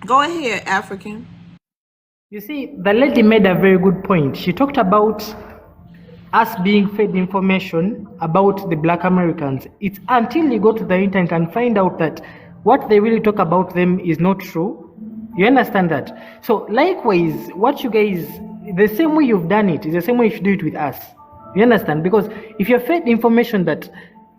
Go ahead, African. You see, the lady made a very good point. She talked about us being fed information about the Black Americans. It's until you go to the internet and find out that what they really talk about them is not true. You understand that? So likewise, what you guys, the same way you've done it is the same way you should do it with us. You understand? Because if you're fed information that,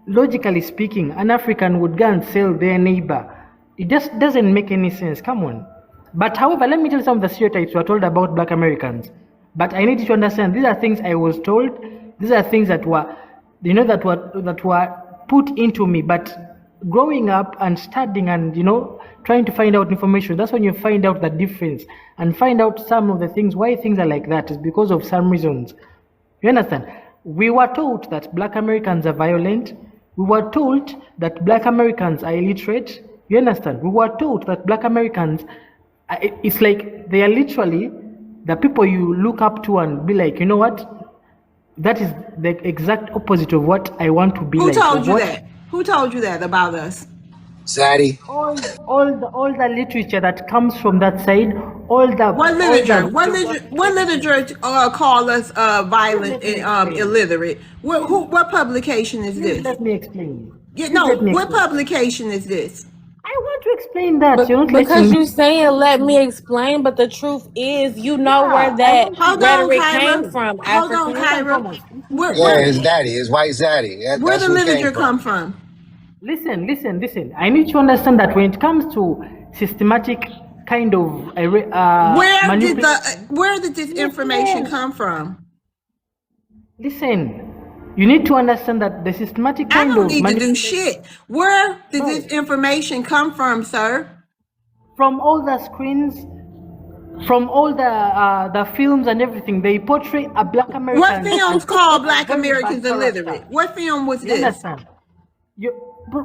logically speaking, an African would go and sell their neighbor, it just doesn't make any sense. Come on. But however, let me tell you some of the stereotypes we're told about Black Americans. But I need you to understand, these are things I was told. These are things that were, that were put into me. But growing up and studying and, trying to find out information, that's when you find out the difference and find out some of the things, why things are like that is because of some reasons. You understand? We were taught that Black Americans are violent. We were told that Black Americans are illiterate. You understand? We were taught that Black Americans, it's like they are literally the people you look up to and be like, you know what? That is the exact opposite of what I want to be. Who told you that? Who told you that about us? Zaddy. All the literature that comes from that side, what literature call us violent and illiterate? What publication is this? Let me explain. What publication is this? I want to explain that. Because you're saying let me explain, but the truth is where that rhetoric came from. Hold on, Kyra. Yeah, his daddy, his white zaddy. Where the literature come from? Listen. I need to understand that when it comes to systematic kind of where did this information come from? Listen. You need to understand that the systematic kind of... I don't need to do shit. Where did this information come from, sir? From all the screens, from all the films and everything. They portray a Black American... What films called Black Americans illiterate? What film was this? You understand?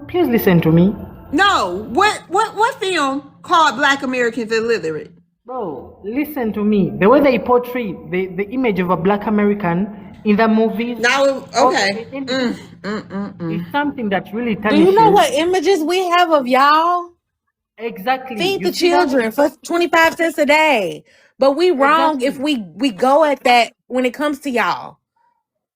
Please listen to me. No. What film called Black Americans illiterate? Bro, listen to me. The way they portray the image of a Black American in the movies. Now, okay. It's something that really tarnishes. Do you know what images we have of y'all? Exactly. Feed the children for 25 cents a day. But we wrong if we go at that when it comes to y'all.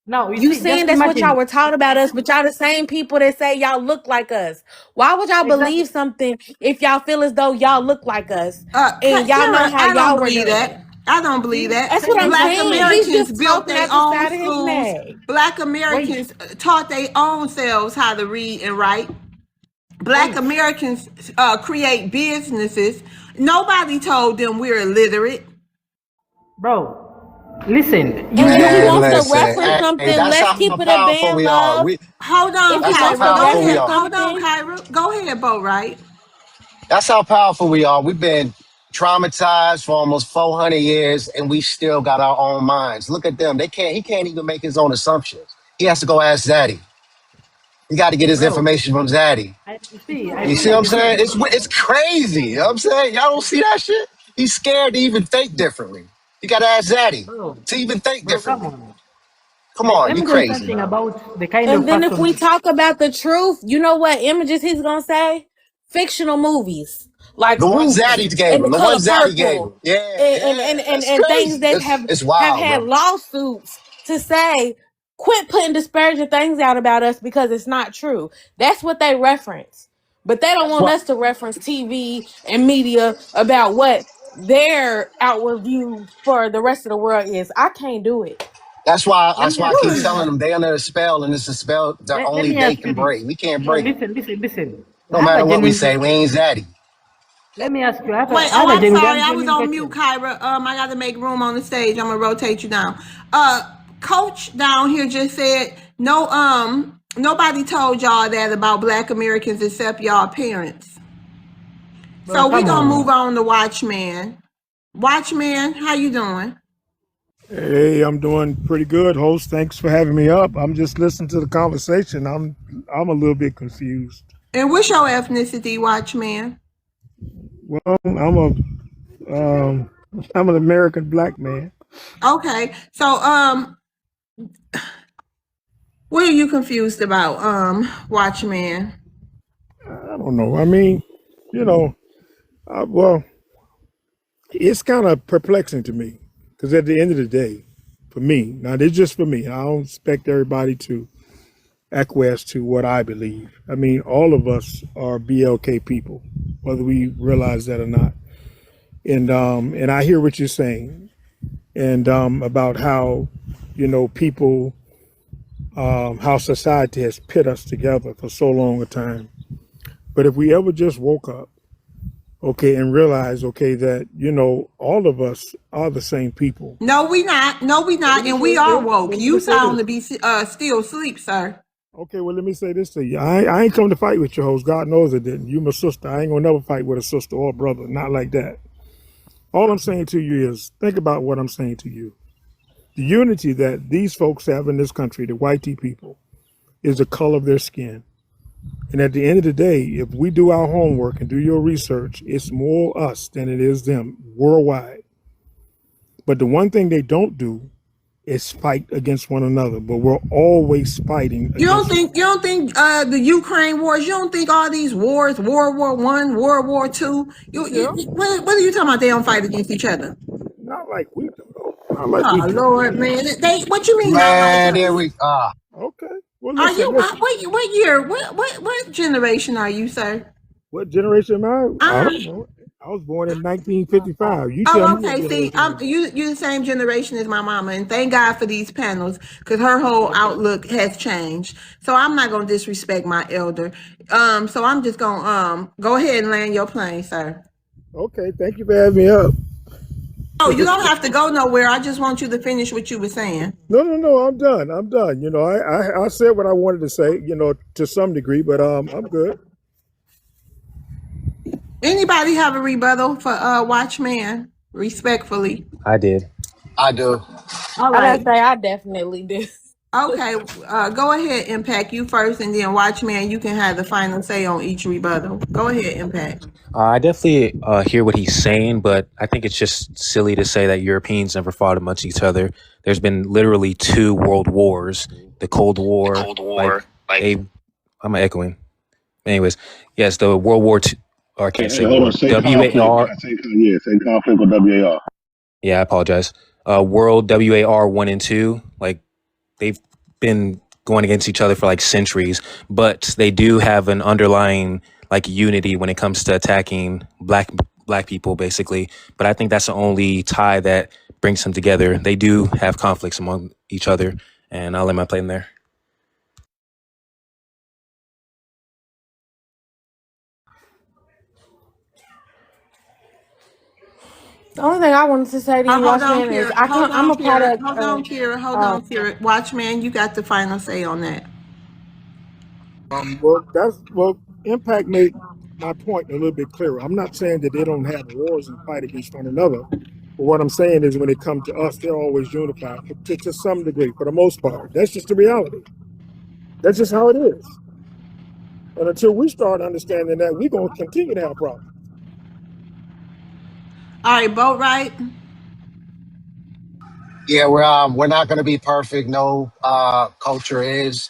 No, you saying that's what y'all were taught about us, but y'all the same people that say y'all look like us. Why would y'all believe something if y'all feel as though y'all look like us? And y'all know how y'all were doing that. I don't believe that. That's what Black I'm saying. Americans built their own schools. Black Americans taught their own selves how to read and write. Black Americans create businesses. Nobody told them we're illiterate. Bro, listen. You want to reference something? Let's keep it a band, love. Hold on, Kyra. Hold on, Kyra. Go ahead, Bo, right? That's how powerful we are. We've been traumatized for almost 400 years, and we still got our own minds. Look at them. He can't even make his own assumptions. He has to go ask Zaddy. He got to get his information from Zaddy. You see what I'm saying? It's crazy. You know what I'm saying? Y'all don't see that shit? He's scared to even think differently. You got to ask Zaddy to even think differently. Come on, you crazy. About the kind and then if we talk about the truth, you know what images he's going to say? Fictional movies. Like the ones Zaddy gave him, the ones Zaddy gave him. Yeah. And things that have had lawsuits to say, quit putting disparaging things out about us because it's not true. That's what they reference. But they don't want us to reference TV and media about what their outward view for the rest of the world is. I can't do it. That's why I keep telling them they under a spell, and it's a spell that only they can break. We can't break it. Listen. No matter what we say, we ain't Zaddy. Let me ask you. I'm sorry. I was on mute, Kyra. I got to make room on the stage. I'm gonna rotate you down. Coach down here just said no. Nobody told y'all that about Black Americans except y'all parents. So we're gonna move on to Watchman. Watchman, how you doing? Hey, I'm doing pretty good, host. Thanks for having me up. I'm just listening to the conversation. I'm a little bit confused. And what's your ethnicity, Watchman? Well, I'm an American Black man. Okay, so what are you confused about, Watchman? I don't know. I mean, well, It's kind of perplexing to me because at the end of the day, for me, now this is just for me, I don't expect everybody to acquiesce to what I believe. I mean, all of us are BLK people, whether we realize that or not. And I hear what you're saying, and about how, people, how society has pit us together for so long a time. But if we ever just woke up, okay, and realize, okay, that, all of us are the same people. No, we not. No, we not. And we are woke. You sound to be still asleep, sir. Okay, well, let me say this to you. I ain't come to fight with your host. God knows I didn't. You my sister. I ain't gonna never fight with a sister or a brother. Not like that. All I'm saying to you is think about what I'm saying to you. The unity that these folks have in this country, the white people, is the color of their skin. And at the end of the day, if we do our homework and do your research, it's more us than it is them worldwide. But the one thing they don't do is fight against one another. But we're always fighting. You don't think the Ukraine wars? You don't think all these wars, World War I, World War II? What are you talking about? They don't fight against each other? Not like we do, though. Not like we do. Lord, man! What you mean? Man, there we are. Okay. Well, Are listen, you listen. what year? What generation are you, sir? What generation am I? I don't know. I was born in 1955. You tell me. Okay. See, you the same generation as my mama, and thank God for these panels because her whole outlook has changed. So I'm not gonna disrespect my elder. So I'm just gonna go ahead and land your plane, sir. Okay. Thank you for having me up. Oh, you don't have to go nowhere. I just want you to finish what you were saying. No. I'm done. I said what I wanted to say. To some degree, but I'm good. Anybody have a rebuttal for Watchman? Respectfully. I did. I do. All I right. gotta say, I definitely do. Okay. Go ahead, Impact. You first, and then Watchman. You can have the final say on each rebuttal. Go ahead, Impact. I definitely hear what he's saying, but I think it's just silly to say that Europeans never fought amongst each other. There's been literally 2 world wars. The Cold War. I'm echoing. Anyways, yes, the World War II. Or I can't say war. WAR. Say conflict or WAR. Yeah, I apologize. World WAR 1 and 2. Like, they've been going against each other for like centuries, but they do have an underlying like unity when it comes to attacking black people, basically. But I think that's the only tie that brings them together. They do have conflicts among each other, and I'll let my plane there. The only thing I wanted to say to you, Watchman, is I'm a product. Hold on, Kira. Watchman, you got the final say on that. Well, Impact made my point a little bit clearer. I'm not saying that they don't have wars and fight against one another, but what I'm saying is when it comes to us, they're always unified to some degree, for the most part. That's just the reality. That's just how it is. And until we start understanding that, we're going to continue to have problems. All right, Boat Right. Yeah, we're not going to be perfect. No, culture is.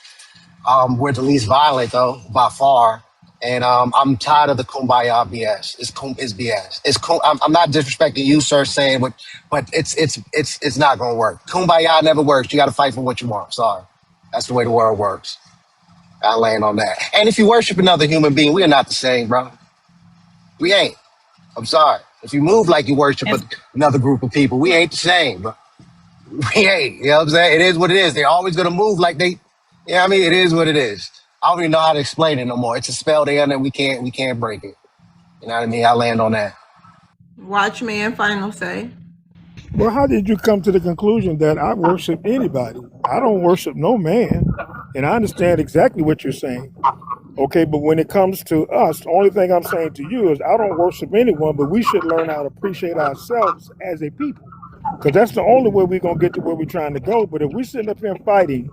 We're the least violent though, by far. And I'm tired of the kumbaya BS. It's BS. I'm not disrespecting you, sir, saying what, but it's not going to work. Kumbaya never works. You got to fight for what you want. Sorry, that's the way the world works. I land on that. And if you worship another human being, we are not the same, bro. We ain't. I'm sorry. If you move like you worship another group of people, we ain't the same, bro. We ain't. You know what I'm saying? It is what it is. They're always gonna move like they. You know what I mean? It is what it is. I don't even know how to explain it no more. It's a spell they under. We can't break it. You know what I mean? I land on that. Watchman, final say. Well, how did you come to the conclusion that I worship anybody? I don't worship no man. And I understand exactly what you're saying. Okay, but when it comes to us, the only thing I'm saying to you is I don't worship anyone, but we should learn how to appreciate ourselves as a people. Because that's the only way we're going to get to where we're trying to go. But if we're sitting up here fighting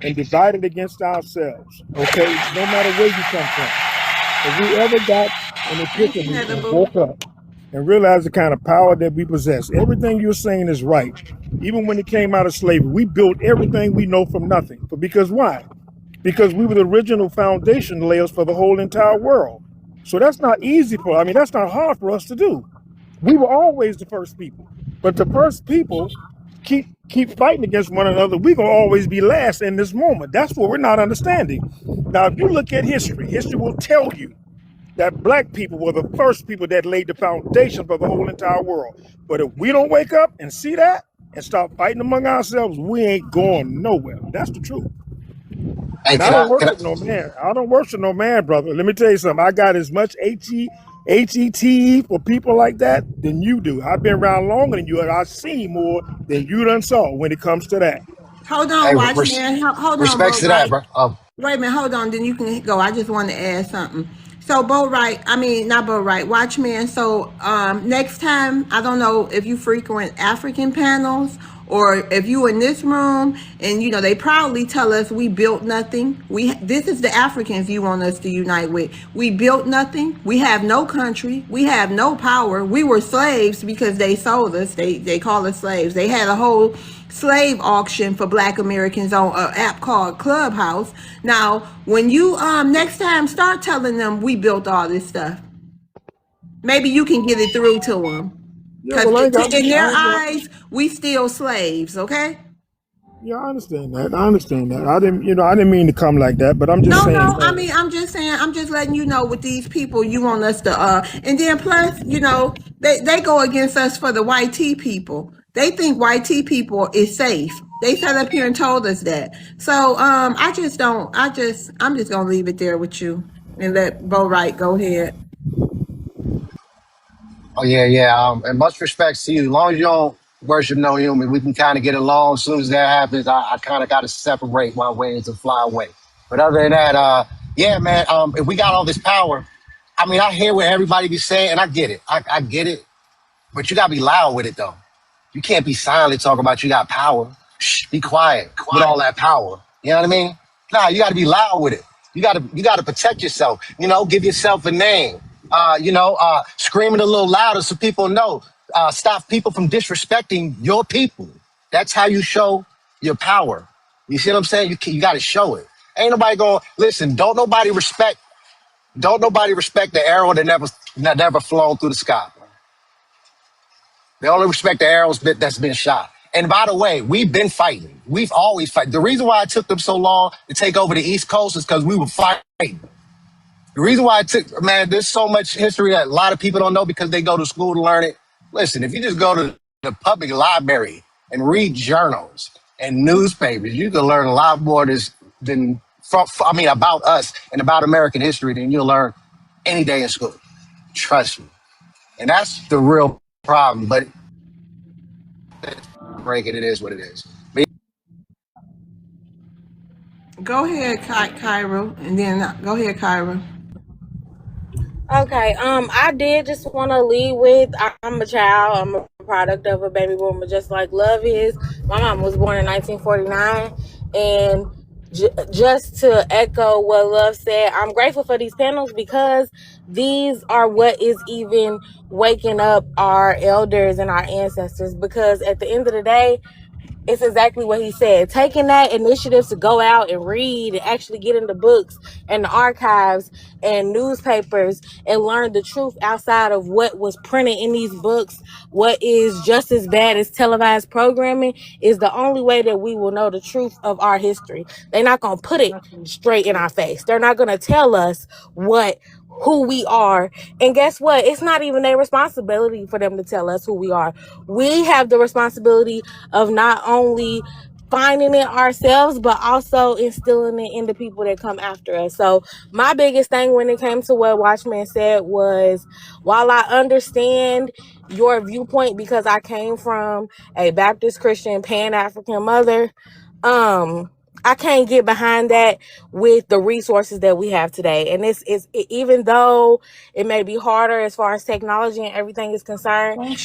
and divided against ourselves, okay, no matter where you come from, if we ever got an epiphany and woke up and realized the kind of power that we possess, everything you're saying is right. Even when it came out of slavery, we built everything we know from nothing. But because why? Because we were the original foundation layers for the whole entire world. So that's not easy that's not hard for us to do. We were always the first people, but the first people keep fighting against one another. We're gonna always be last in this moment. That's what we're not understanding. Now, if you look at history, history will tell you that black people were the first people that laid the foundation for the whole entire world. But if we don't wake up and see that and start fighting among ourselves, we ain't going nowhere. That's the truth. Hey, And I don't worship no man. I don't worship no man, brother. Let me tell you something. I got as much HETE for people like that than you do. I've been around longer than you, and I've seen more than you done saw when it comes to that. Hold on, Watchman. Hold on, respects to that, bro. Wait a minute, hold on, then you can go. I just want to add something. So Watchman. So next time, I don't know if you frequent African panels or if you in this room, and they proudly tell us we built nothing. This is the Africans you want us to unite with. We built nothing. We have no country. We have no power. We were slaves because they sold us. They call us slaves. They had a whole slave auction for Black Americans on an app called Clubhouse. Now, when you next time start telling them we built all this stuff, maybe you can get it through to them. Because in their eyes, we still slaves, okay? Yeah, I understand that. I didn't mean to come like that, but I'm just saying. No, I'm just saying, I'm just letting you know with these people, you want us to, and then plus, they go against us for the white tea people. They think white tea people is safe. They sat up here and told us that. So, I'm just gonna leave it there with you and let Bo Wright go ahead. Oh yeah. And much respects to you. As long as you don't worship no human, we can kind of get along. As soon as that happens, I kind of got to separate my wings and fly away. But other than that, yeah, man. If we got all this power, I hear what everybody be saying, and I get it. I get it. But you gotta be loud with it, though. You can't be silent talking about you got power. Shh, be quiet with all that power. You know what I mean? Nah, you gotta be loud with it. You gotta protect yourself. Give yourself a name. Screaming a little louder so people know. Stop people from disrespecting your people. That's how you show your power. You see what I'm saying? You gotta show it. Ain't nobody going, listen, don't nobody respect the arrow that never flown through the sky. They only respect the arrows that's been shot. And by the way, we've been fighting. We've always fight. The reason why it took them so long to take over the East Coast is because we were fighting. The reason why there's so much history that a lot of people don't know because they go to school to learn it. Listen, if you just go to the public library and read journals and newspapers, you can learn a lot more about us and about American history than you'll learn any day in school. Trust me. And that's the real problem, but break it is what it is. Go ahead, Kyra, and then go ahead, Kyra. Okay, I did just want to lead with, I'm a child, I'm a product of a baby boomer, just like Love is. My mom was born in 1949, and just to echo what Love said, I'm grateful for these panels because these are what is even waking up our elders and our ancestors, because at the end of the day, it's exactly what he said. Taking that initiative to go out and read and actually get into books and the archives and newspapers and learn the truth outside of what was printed in these books, what is just as bad as televised programming, is the only way that we will know the truth of our history. They're not going to put it straight in our face. They're not going to tell us who we are. And guess what? It's not even their responsibility for them to tell us who we are. We have the responsibility of not only finding it ourselves, but also instilling it in the people that come after us. So my biggest thing when it came to what Watchman said was, while I understand your viewpoint because I came from a Baptist Christian Pan-African mother, I can't get behind that with the resources that we have today. And even though it may be harder as far as technology and everything is concerned,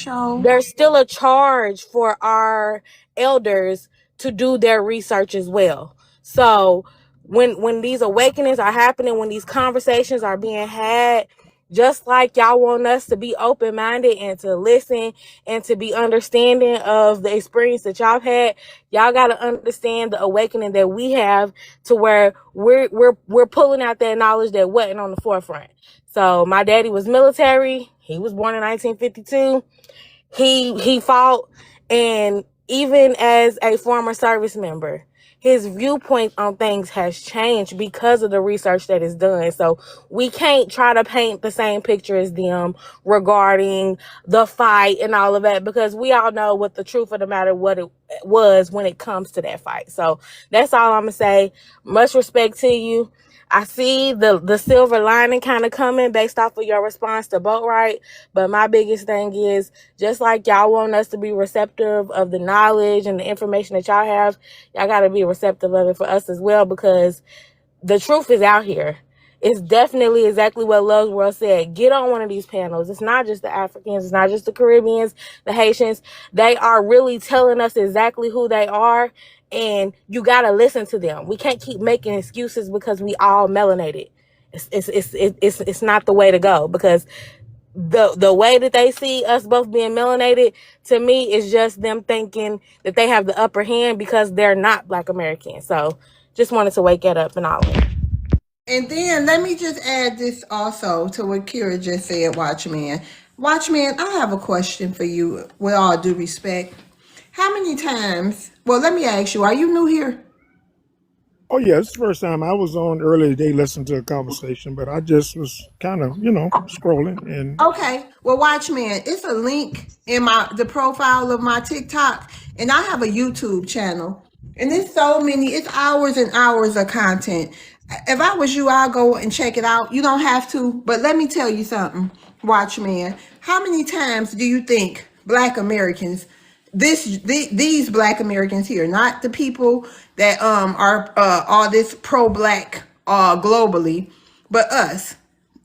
there's still a charge for our elders to do their research as well. So when these awakenings are happening, when these conversations are being had, just like y'all want us to be open-minded and to listen and to be understanding of the experience that y'all had, y'all got to understand the awakening that we have, to where we're pulling out that knowledge that wasn't on the forefront. So my daddy was military. He was born in 1952. He fought, and even as a former service member, his viewpoint on things has changed because of the research that is done. So we can't try to paint the same picture as them regarding the fight and all of that, because we all know what the truth of the matter, what it was when it comes to that fight. So that's all I'm gonna say. Much respect to you. I see the silver lining kind of coming based off of your response to Boat Right. But my biggest thing is, just like y'all want us to be receptive of the knowledge and the information that y'all have, y'all got to be receptive of it for us as well, because the truth is out here. It's definitely exactly what Love's World said. Get on one of these panels. It's not just the Africans. It's not just the Caribbeans, the Haitians. They are really telling us exactly who they are. And you got to listen to them. We can't keep making excuses because we all melanated. It's not the way to go, because the way that they see us both being melanated, to me, is just them thinking that they have the upper hand because they're not Black Americans. So just wanted to wake that up and all that. And then let me just add this also to what Kira just said, Watchman. Watchman, I have a question for you with all due respect. How many times, well, let me ask you, are you new here? Oh, yeah, it's the first time I was on earlier today listening to a conversation, but I just was kind of, scrolling. And Okay, well, Watchman, it's a link in the profile of my TikTok, and I have a YouTube channel. And it's it's hours and hours of content. If I was you, I'll go and check it out. You don't have to, but let me tell you something, Watchman. How many times do you think Black Americans, these Black Americans here, not the people that are all this pro-Black globally, but us,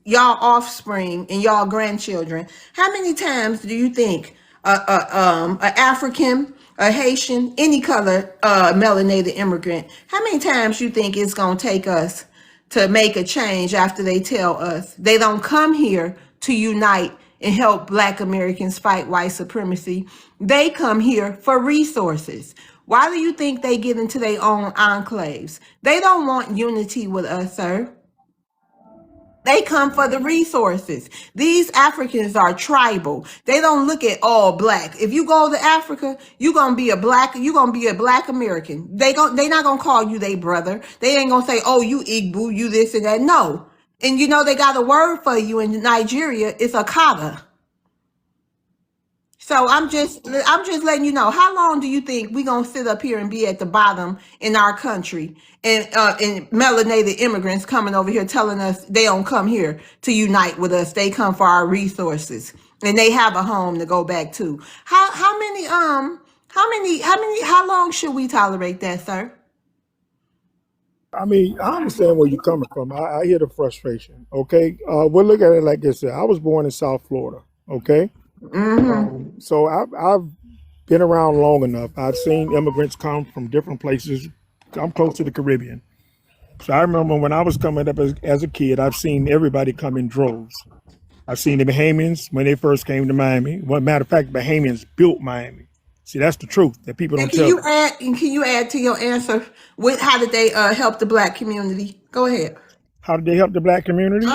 y'all offspring and y'all grandchildren, how many times do you think an African, a Haitian, any color melanated immigrant, how many times you think it's gonna take us to make a change after they tell us they don't come here to unite and help Black Americans fight white supremacy? They come here for resources. Why do you think they get into their own enclaves? They don't want unity with us, sir. They come for the resources. These Africans are tribal. They don't look at all Black. If you go to Africa, you're gonna be a Black American. They not gonna call you their brother. They ain't gonna say, oh, you Igbo, you this and that. No. And they got a word for you in Nigeria. It's Akata. So I'm just letting you know, how long do you think we gonna sit up here and be at the bottom in our country, and melanated immigrants coming over here telling us they don't come here to unite with us, they come for our resources and they have a home to go back to? How long should we tolerate that, sir? I mean, I understand where you're coming from. I hear the frustration. Okay, we'll look at it like this. I was born in South Florida. Okay. So I've been around long enough. I've seen immigrants come from different places. I'm close to the Caribbean. So I remember when I was coming up as a kid, I've seen everybody come in droves. I've seen the Bahamians when they first came to Miami. Well, matter of fact, Bahamians built Miami. See, that's the truth that people don't tell. Can you add to your answer with how did they help the Black community? Go ahead. How did they help the Black community?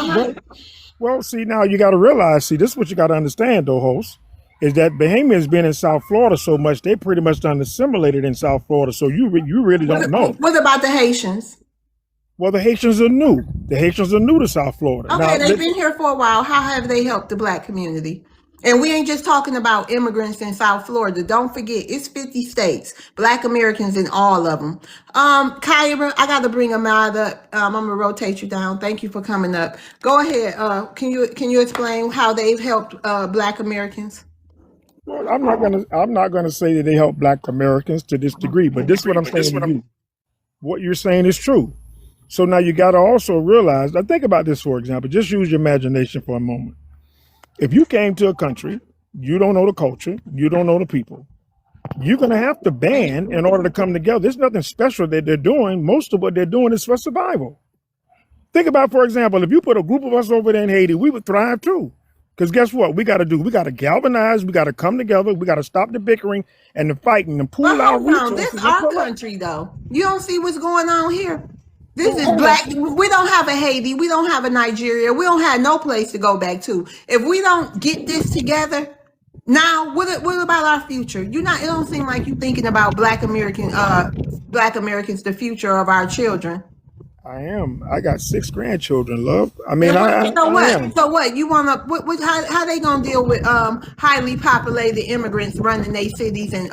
Well, see, now you got to realize, this is what you got to understand, though, host, is that Bahamians been in South Florida so much, they pretty much done assimilated in South Florida. So you really don't know. What about the Haitians? Well, the Haitians are new. The Haitians are new to South Florida. Okay, now, they've been here for a while. How have they helped the Black community? And we ain't just talking about immigrants in South Florida. Don't forget, it's 50 states, Black Americans in all of them. Kyra, I got to bring Ahmad up. I'm gonna rotate you down. Thank you for coming up. Go ahead. Can you explain how they've helped Black Americans? Well, I'm not gonna say that they help Black Americans to this degree, but this is what I'm saying to you. What you're saying is true. So now you got to also realize. Now think about this, for example. Just use your imagination for a moment. If you came to a country, you don't know the culture, you don't know the people, you're going to have to band in order to come together. There's nothing special that they're doing. Most of what they're doing is for survival. Think about, for example, if you put a group of us over there in Haiti, we would thrive too. Because guess what? We got to do? We got to galvanize. We got to come together. We got to stop the bickering and the fighting and pool our resources. This is our country, though. You don't see what's going on here? This is black. We don't have a Haiti. We don't have a Nigeria. We don't have no place to go back to. If we don't get this together, now what about our future? It don't seem like you thinking about Black Americans, the future of our children. I am. I got 6 grandchildren, love. I mean, You know I what? am. So what? You wanna how they gonna deal with highly populated immigrants running their cities and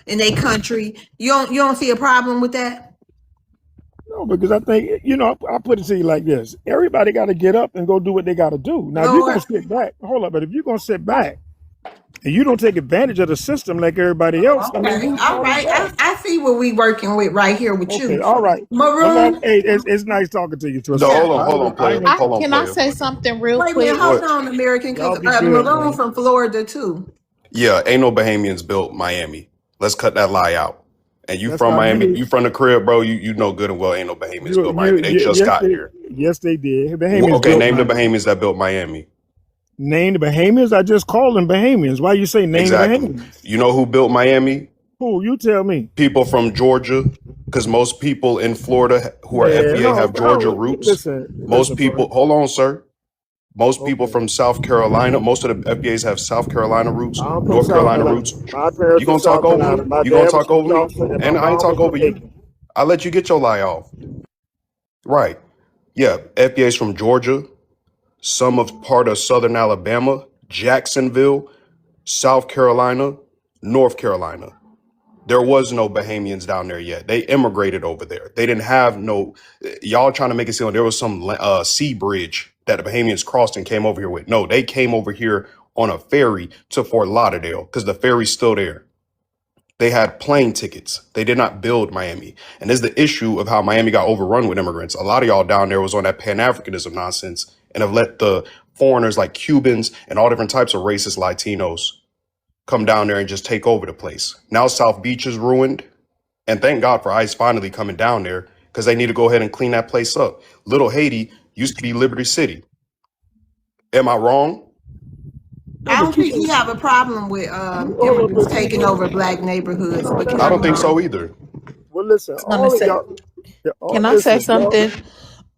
in their country? You don't see a problem with that? No, because I think, I put it to you like this. Everybody got to get up and go do what they got to do. Now, if you're going to sit back, hold up, but if you're going to sit back and you don't take advantage of the system like everybody else, Okay. All right. I see what we working with right here with you. All right. Maroon. Hey, it's nice talking to you, Tristan. No, hold on, player. Can I say something real Wait a quick? minute, hold on, American, because Y'all be good, Maroon man. from Florida too. Yeah, ain't no Bahamians built Miami. Let's cut that lie out. And you That's from not Miami, me. you from the crib, bro. You know good and well ain't no Bahamians built Miami. They just got here. Yes, they did. Okay, name the Bahamians that built Miami. Name the Bahamians? I just called them Bahamians. Why you say name Exactly. the Bahamians? You know who built Miami? Who? You tell me. People from Georgia, because most people in Florida who are FBA have Georgia roots. Most people, hold on, sir. Most people from South Carolina, most of the FBAs have South Carolina roots, North Carolina roots. You gonna talk over me? You gonna talk over me? And I ain't talk over you. I let you get your lie off. Right. Yeah, FBA's from Georgia, some of part of Southern Alabama, Jacksonville, South Carolina, North Carolina. There was no Bahamians down there yet. They immigrated over there. They didn't have no, y'all trying to make it seem like there was some sea bridge that the Bahamians crossed and came over here with. No, they came over here on a ferry to Fort Lauderdale because the ferry's still there. They had plane tickets. They did not build Miami. And this is the issue of how Miami got overrun with immigrants. A lot of y'all down there was on that Pan-Africanism nonsense and have let the foreigners like Cubans and all different types of racist Latinos come down there and just take over the place. Now South Beach is ruined. And thank God for ICE finally coming down there because they need to go ahead and clean that place up. Little Haiti used to be Liberty City. Am I wrong? I don't think you have a problem with immigrants taking over black neighborhoods. But I don't think so either. Well, listen, all of y'all. Can I say something?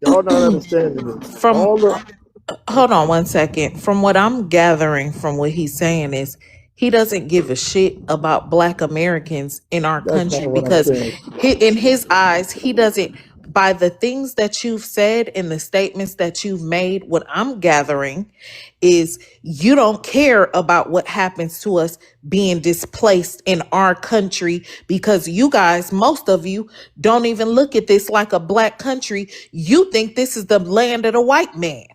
Y'all not understanding this. Hold on one second. From what I'm gathering from what he's saying is he doesn't give a shit about Black Americans in our country because in his eyes, he doesn't, by the things that you've said and the statements that you've made, what I'm gathering is you don't care about what happens to us being displaced in our country because you guys, most of you, don't even look at this like a black country. You think this is the land of the white man.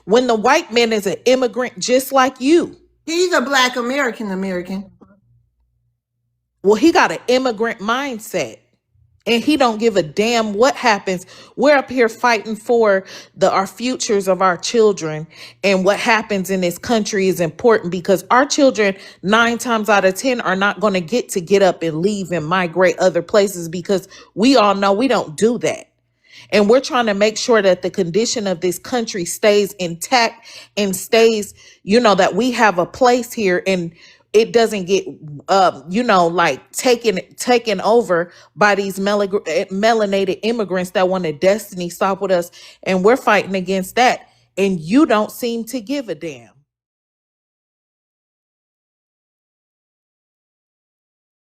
When the white man is an immigrant just like you. He's a Black American. Well, he got an immigrant mindset. And he don't give a damn what happens. We're up here fighting for our futures of our children. And what happens in this country is important because our children 9 times out of 10 are not going to get up and leave and migrate other places because we all know we don't do that. And we're trying to make sure that the condition of this country stays intact and stays, that we have a place here and it doesn't get, taken over by these melanated immigrants that want to destiny stop with us. And we're fighting against that. And you don't seem to give a damn.